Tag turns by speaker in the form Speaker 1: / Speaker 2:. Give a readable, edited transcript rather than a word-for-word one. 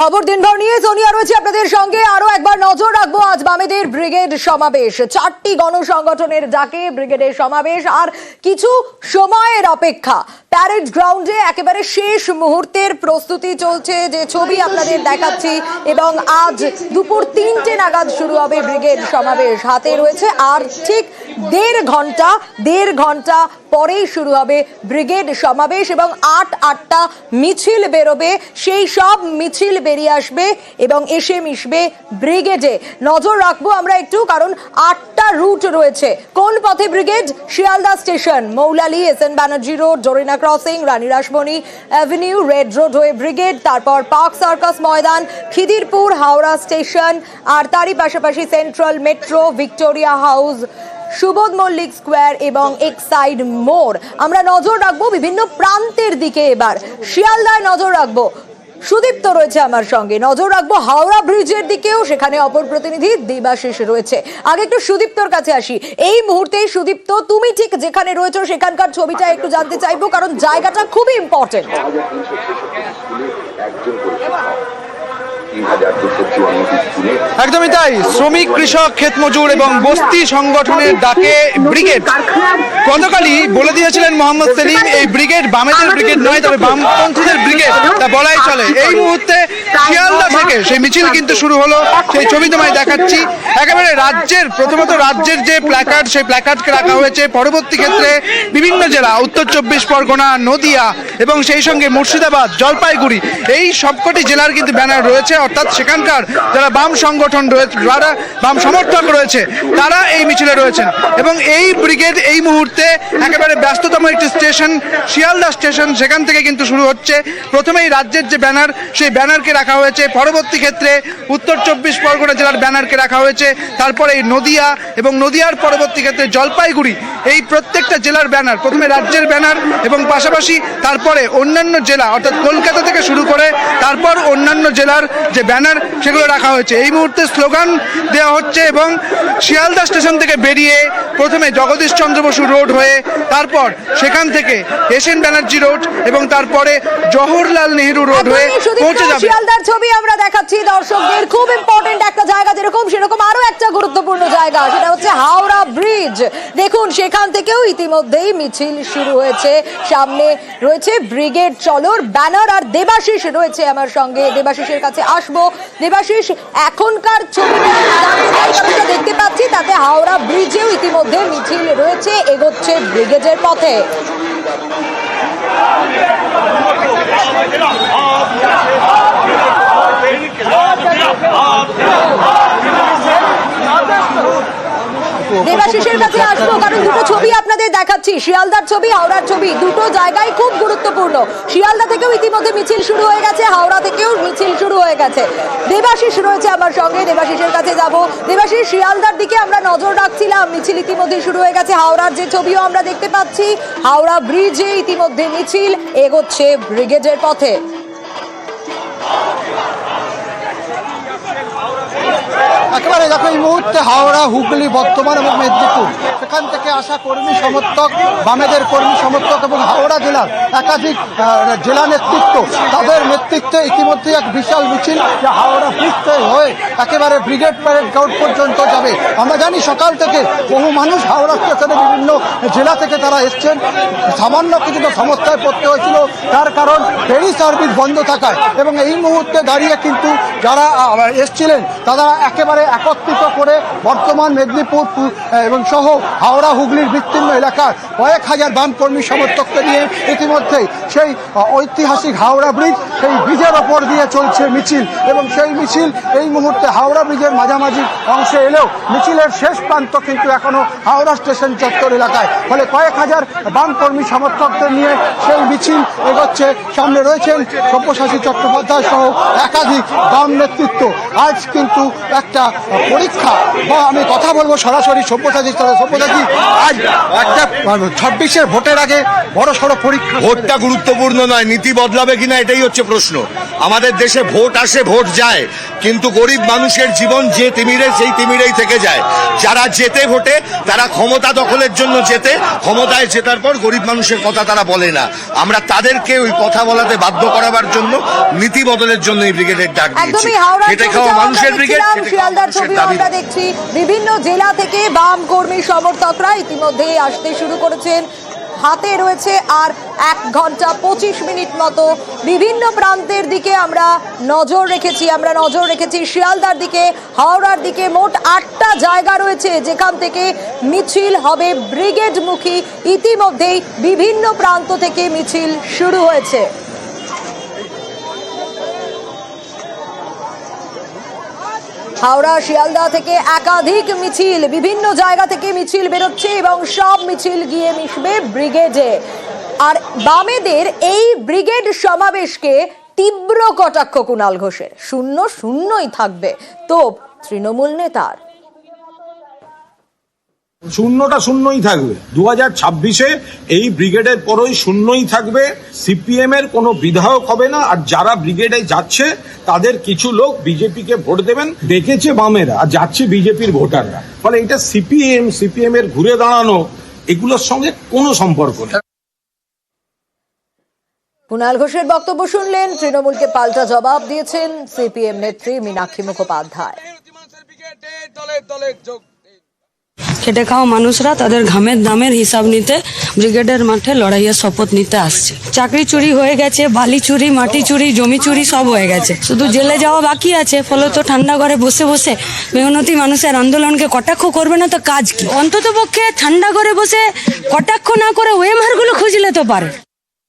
Speaker 1: খবর দিনভর নিয়ে সোনিয়া রয়েছে আপনাদের সঙ্গে। আরো একবার নজর রাখবো আজ বামেদের ব্রিগেড সমাবেশ। 4টি গণসংগঠনের ডাকে ব্রিগেডের সমাবেশ, আর কিছু সময়ের অপেক্ষা। প্যারেড গ্রাউন্ডে একেবারে শেষ মুহূর্তের প্রস্তুতি চলছে, যে ছবি আপনাদের দেখাচ্ছি, এবং আজ দুপুর 3টে নাগাদ শুরু হবে ব্রিগেড সমাবেশ। হাতে রয়েছে আর ঠিক দেড় ঘন্টা পরেই শুরু হবে ব্রিগেড সমাবেশ, এবং আটটা মিছিল বেরোবে। সেই সব মিছিল বেরিয়ে আসবে এবং এসে মিশবে ব্রিগেডে। নজর রাখবো আমরা একটু, কারণ 8টা রুট রয়েছে। কোন পথে Brigade? Sealdah station, Moulali, SN Banerjee road, Jorina crossing, Rani Rashmoni avenue, Red Road হয়ে ব্রিগেড, তারপর Park Circus Maidan, Khidirpur, Howrah station, আর তারই পাশাপাশি central metro, Victoria House, Subodh Mullick square এবং এক্সাইড মোড়। আমরা নজর রাখবো বিভিন্ন প্রান্তের দিকে। এবার শিয়ালদায় নজর রাখবো, সুদীপ্ত রয়েছে আমার সঙ্গে। নজর রাখবো হাওড়া ব্রিজের দিকেও, সেখানে অপর প্রতিনিধি দেবাশিস রয়েছে। আগে একটু সুদীপ্তর কাছে আসি। এই মুহূর্তে সুদীপ্ত, তুমি ঠিক যেখানে রয়েছো সেখানকার ছবিটা একটু জানতে চাইবো, কারণ জায়গাটা খুবই ইম্পর্টেন্ট।
Speaker 2: একদমই তাই। শ্রমিক, কৃষক, ক্ষেত মজুর এবং বস্তি সংগঠনের ডাকে ব্রিগেড গতকালই বলে দিয়েছিলেন মোহাম্মদ সেলিম, এই ব্রিগেড বামেদের ব্রিগেড নয়, তবে বামপন্থীদের ব্রিগেড তা বলাই চলে। এই মুহূর্তে শিয়ালদা থেকে সেই মিছিল কিন্তু শুরু হলো, সেই ছবি তোমায় দেখাচ্ছি। একেবারে প্রথমত রাজ্যের যে প্ল্যাকার্ড, সেই প্ল্যাকার্ডকে রাখা হয়েছে। পরবর্তী ক্ষেত্রে বিভিন্ন জেলা, উত্তর 24 পরগনা, নদিয়া এবং সেই সঙ্গে মুর্শিদাবাদ, জলপাইগুড়ি, এই সবকটি জেলার কিন্তু ব্যানার রয়েছে। অর্থাৎ সেখানকার যারা বাম সংগঠন রয়েছে, যারা বাম সমর্থক রয়েছে, তারা এই মিছিলে রয়েছেন। এবং এই ব্রিগেড এই মুহূর্তে একেবারে ব্যস্ততম একটি স্টেশন, শিয়ালদা স্টেশন, সেখান থেকে কিন্তু শুরু হচ্ছে। প্রথমেই রাজ্যের যে ব্যানার, সেই ব্যানারকে রাখা হয়েছে। পরবর্তী ক্ষেত্রে উত্তর 24 পরগনা জেলার ব্যানারকে রাখা হয়েছে। তারপরে এই নদিয়া এবং নদিয়ার পরবর্তী ক্ষেত্রে জলপাইগুড়ি, এই প্রত্যেকটা জেলার ব্যানার, প্রথমে রাজ্যের ব্যানার এবং পাশাপাশি তারপরে অন্যান্য জেলা, অর্থাৎ কলকাতা থেকে শুরু করে তারপর অন্যান্য জেলার যে ব্যানার, সেগুলো রাখা হয়েছে। এই মুহূর্তে স্লোগান দেওয়া হচ্ছে এবং শিয়ালদা স্টেশন থেকে বেরিয়ে প্রথমে জগদীশ চন্দ্র বসু রোড হয়ে, তারপর সেখান থেকে এসএন ব্যানার্জি রোড এবং তারপরে জওহরলাল নেহেরু রোড হয়ে পৌঁছে যাবে।
Speaker 1: শিয়ালদার ছবি আমরা দেখাচ্ছি দর্শকদের। খুব ইম্পর্টেন্ট একটা জায়গা, যেরকম সেরকম আরো একটা গুরুত্বপূর্ণ জায়গা, সেটা হচ্ছে হাওড়া ব্রিজ। দেখুন, সেখান থেকেও ইতিমধ্যেই মিছিল শুরু হয়েছে। সামনে রয়েছে ব্রিগেড চলোর ব্যানার, আর দেবাশিস রয়েছে আমার সঙ্গে। দেবাশিসের কাছে আসবো। দেবাশিস, এখনকার ছবিটা দেখতে পাচ্ছি, তাতে হাওড়া ব্রিজেও ইতিমধ্যে মিছিল রয়েছে, এগোচ্ছে ব্রিগেডের পথে। দেবাশিসের কাছে আসবো, কারণ দুটো ছবি আপনাদের দেখাচ্ছি, শিয়ালদার ছবি, হাওড়ার ছবি। দুটো জায়গায় খুব গুরুত্বপূর্ণ। শিয়ালদা থেকেও ইতিমধ্যে মিছিল শুরু হয়ে গেছে, হাওড়া থেকেও মিছিল শুরু হয়ে গেছে। দেবাশিস রয়েছে আমার সঙ্গে, দেবাশিসের কাছে যাব। দেবাশিস, শিয়ালদার দিকে আমরা নজর রাখছিলাম, মিছিল ইতিমধ্যে শুরু হয়ে গেছে। হাওড়ার যে ছবিও আমরা দেখতে পাচ্ছি, হাওড়া ব্রিজে ইতিমধ্যে মিছিল এগোচ্ছে ব্রিগেডের পথে।
Speaker 3: একেবারে দেখো, এই মুহূর্তে হাওড়া, হুগলি, বর্ধমান এবং মেদিনীপুর, সেখান থেকে আসা কর্মী সমর্থক, বামেদের কর্মী সমর্থক এবং হাওড়া জেলার একাধিক জেলা নেতৃত্ব, তাদের নেতৃত্বে ইতিমধ্যে এক বিশাল মিছিল যে হাওড়া ব্রিজ হয়ে একেবারে ব্রিগেড প্যারেড গ্রাউন্ড পর্যন্ত যাবে। আমরা জানি সকাল থেকে বহু মানুষ হাওড়া স্টেশনে বিভিন্ন জেলা থেকে তারা এসছেন। সামান্য কিছুটা সমস্যায় পড়তে হয়েছিল, তার কারণ ফেরি সার্ভিস বন্ধ থাকায়। এবং এই মুহূর্তে দাঁড়িয়ে কিন্তু যারা এসছিলেন তারা একেবারে একত্রিত করে বর্তমান মেদিনীপুর এবং সহ হাওড়া হুগলির বিস্তীর্ণ এলাকার কয়েক হাজার বাম কর্মী সমর্থককে নিয়ে ইতিমধ্যেই সেই ঐতিহাসিক হাওড়া ব্রিজ, সেই ব্রিজের ওপর দিয়ে চলছে মিছিল। এবং সেই মিছিল এই মুহূর্তে হাওড়া ব্রিজের মাঝামাঝি অংশে এলেও মিছিলের শেষ প্রান্ত কিন্তু এখনো হাওড়া স্টেশন চত্বর এলাকায়। ফলে কয়েক হাজার বাম কর্মী সমর্থকদের নিয়ে সেই মিছিল এগোচ্ছে। সামনে রয়েছেন সব্যসাচী চট্টোপাধ্যায় সহ একাধিক বাম নেতৃত্ব। আজ কিন্তু একটা পরীক্ষা বা আমি কথা বলবো সরাসরি সব্যসাচীর সাথে। সব্যসাচী, আজ একটা 26-এর ভোটের আগে বড় সড়ো পরীক্ষা।
Speaker 4: ভোটটা গুরুত্বপূর্ণ নয়, নীতি বদলাবে কিনা এটাই হচ্ছে প্রশ্ন। আমাদের দেশে ভোট আসে ভোট যায়, কিন্তু গরিব মানুষের জীবন যে তিমিরে সেই তিমিরেই থেকে যায়। যারা জেতে ভোটে তারা ক্ষমতা দখলের জন্য জেতে, ক্ষমতায় জেতার পর গরিব মানুষের কথা তারা বলে না। আমরা তাদেরকে ওই কথা বলাতে বাধ্য করাবার জন্য নীতি বদলের জন্য এই ব্রিগেডের ডাক দিয়েছি।
Speaker 1: একদমই হাওড়ার
Speaker 4: খেটে খাওয়া মানুষের ব্রিগেড,
Speaker 1: শিয়ালদার ছবিও আমরা দেখছি। বিভিন্ন জেলা থেকে বাম কর্মী সমর্থকরা ইতিমধ্যে আসতে শুরু করেছেন। হাতে রয়েছে আর 1 ঘন্টা 25 মিনিট মতো। বিভিন্ন প্রান্তের দিকে আমরা নজর রেখেছি শিয়ালদার দিকে, হাওড়ার দিকে। মোট 8টা জায়গা রয়েছে যেখান থেকে মিছিল হবে ব্রিগেডমুখী। ইতিমধ্যেই বিভিন্ন প্রান্ত থেকে মিছিল শুরু হয়েছে। হাওড়া শিয়ালদা থেকে একাধিক মিছিল, বিভিন্ন জায়গা থেকে মিছিল বেরোচ্ছে এবং সব মিছিল গিয়ে মিশবে ব্রিগেডে। আর বামেদের এই ব্রিগেড সমাবেশকে তীব্র কটাক্ষ কুণাল ঘোষের। শূন্যই থাকবে তোপ তৃণমূল নেতার।
Speaker 5: শূন্যটা শূন্যই থাকবে। 2026-এ এই ব্রিগেডের পরই শূন্যই থাকবে। সিপিএম এর কোনো বিধায়ক হবে না। আর যারা ব্রিগেডে যাচ্ছে তাদের কিছু লোক বিজেপিকে ভোট দেবেন দেখেছে বামেরা, আর যাচ্ছে বিজেপির ভোটাররা। ফলে এটা সিপিএম এর ঘুরে দাঁড়ানো, এগুলোর সঙ্গে কোনো সম্পর্ক নেই।
Speaker 1: কুণাল ঘোষের বক্তব্য শুনলেন। তৃণমূলকে পাল্টা জবাব দিয়েছেন সিপিএম নেত্রী মীনাক্ষী মুখোপাধ্যায়।
Speaker 6: খেটে খাওয়া মানুষরা তাদের ঘামের দামের হিসাব নিতে ব্রিগেডের মাঠে লড়াইয়ের শপথ নিতে আসছে। চাকরি চুরি হয়ে গেছে, বালি চুরি, মাটি চুরি, জমি চুরি সব হয়ে গেছে, শুধু জেলে যাওয়া বাকি আছে। ফলত ঠান্ডা ঘরে বসে বসে মেহনতি মানুষের আন্দোলনকে কটাক্ষ করবে না তো কাজ কি? অন্তত পক্ষে ঠান্ডা ঘরে বসে কটাক্ষ না করে ওএমআর গুলো খুঁজলে তো পারে।